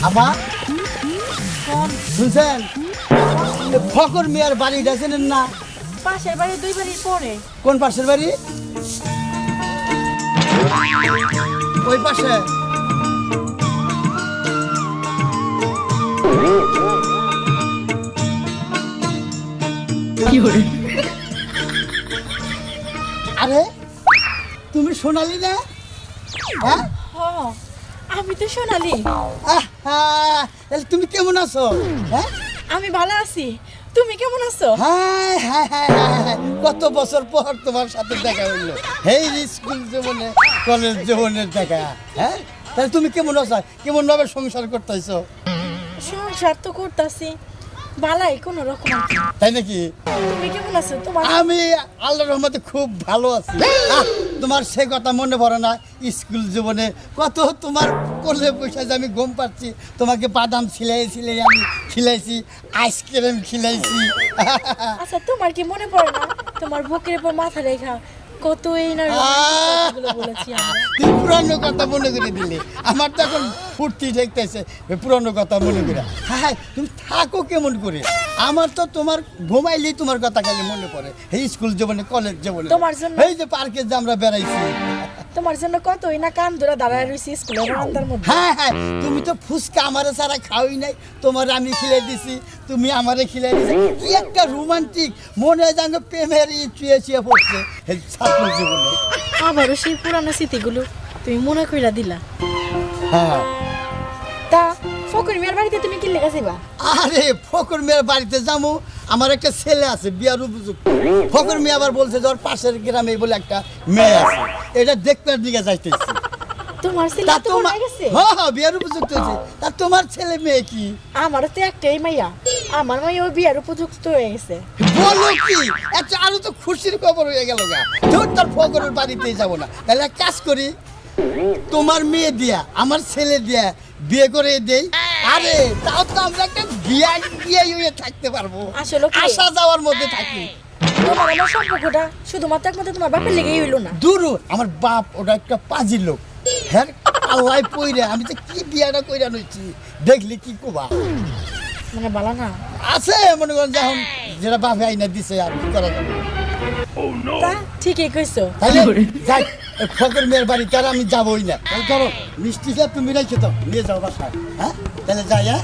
আবা শুনছেন ফকর মিয়ার বাড়িটা চেনেন না? পাশের বাড়ি 2 বাড়ির পরে। কোন পাশের বাড়ি? ওই পাশে। আরে তুমি সোনালি না? হ্যাঁ আমি তো সোনালি। তাহলে তুমি কেমন আছো? হ্যাঁ আমি ভালো আছি, তুমি কেমন আছো? হ্যাঁ হ্যাঁ হ্যাঁ হ্যাঁ, কত বছর পর তোমার সাথে দেখা হইলো, এই স্কুল জীবনে কলেজ জীবনের দেখা। হ্যাঁ তাহলে তুমি কেমন আছো, কেমন ভাবে সংসার করতেছো? সংসার তো করতেছি ভালাই কোনো রকম। তাই নাকি? তুমি কেমন আছো? তোমার আমি আল্লাহর রহমতে খুব ভালো আছি। তোমার সে কথা মনে পড়ে না? স্কুল জীবনে কত তোমার কোলে বসে যে আমি ঘুম পাচ্ছি, তোমাকে বাদাম ছিলাই আমি খিলাইছি, আইসক্রিম খিলাইছি। আচ্ছা তোমার কি মনে পড়ে না তোমার বুকের উপর মাথা রেখা কত এই না বলেছি আমরা? তুই পুরানো কথা মনে করে দিলে, আমার তো এখন ফুর্তি দেখতেছে পুরানো কথা মনে করে। হ্যাঁ তুমি থাকো কেমন করে? আমার তো তোমার ঘুমাইলেই তোমার কথা খালি মনে পড়ে, এই স্কুল জীবনে কলেজ জীবনে, তোমার জন্য এই যে পার্কে যে আমরা বেড়াইছি। তোমার জন্য কতই না কান ধরে দাঁড়ায় রয়েছি স্কুলের বারান্দার মধ্যে। হ্যাঁ হ্যাঁ তুমি তো ফুচকা আমারে ছাড়া খাওয়াই নাই, তোমার আমি খিলাই দিছি, তুমি আমারে খিলাই দিছি। কি একটা রোমান্টিক, মনে হয় যেন প্রেমের চুয়ে পড়ছে এই ছাত্র জীবনে। আবারও সেই পুরানো স্মৃতিগুলো তুমি মনে কইরা দিলা। হ্যাঁ তা ফকর মিয়ার বাড়িতে তুমি কি লেগে যাইবা? আরে ফকর মিয়ার বাড়িতে যাবো, আমার একটা ছেলে আছে বিয়ার উপযুক্ত। ফকর মিয়া আবার বলছে যে ওর পাশের গ্রামে বলে একটা মেয়ে আছে, এটা দেখবার দিকে যাইতেছি। তোমার ছেলে তা তো তোমার হয়ে গেছে? হ্যাঁ বিয়ার উপযুক্ত হয়েছে। তা তোমার ছেলে মেয়ে কি? আমারও তো একটাই মাইয়া, আমার মাইয়া ওই বিয়ার উপযুক্ত হয়ে গেছে। বলো কি? একটা আরো তো খুশির খবর হয়ে গেল গা। তোর ফকরের বাড়িতেই যাবো না, তাহলে এক কাজ করি, তোমার মেয়ে দিয়া আমার ছেলে দিয়া বিয়ে করে দেই। আরে তাও তো আমরা একটা বিয়ে হয়ে থাকতে পারবো, আসলে কি? আসা যাওয়ার মধ্যে থাকি। তোমার আমার সম্পর্কটা শুধুমাত্র একমাত্র তোমার বাপের লেগেই হইলো না। দূর, আমার বাপ ওটা একটা পাজির লোক। হ্যাঁ আল্লাহ পইরা আমি তো কি বিয়াটা কইরা নইছি, দেখলি কি কোবা মানে বালা না আছে মনে করেন যখন যেটা বাপে আইনা দিছে আর কি করা যাবে। তা ঠিকই কইছো। তাহলে যাই ফকর মেয়ের বাড়ি, তার আমি যাবোই না। তাহলে ধরো মিষ্টি তুমি রেখে দাও, নিয়ে যাও বাসায়। হ্যাঁ তাহলে যাই। হ্যাঁ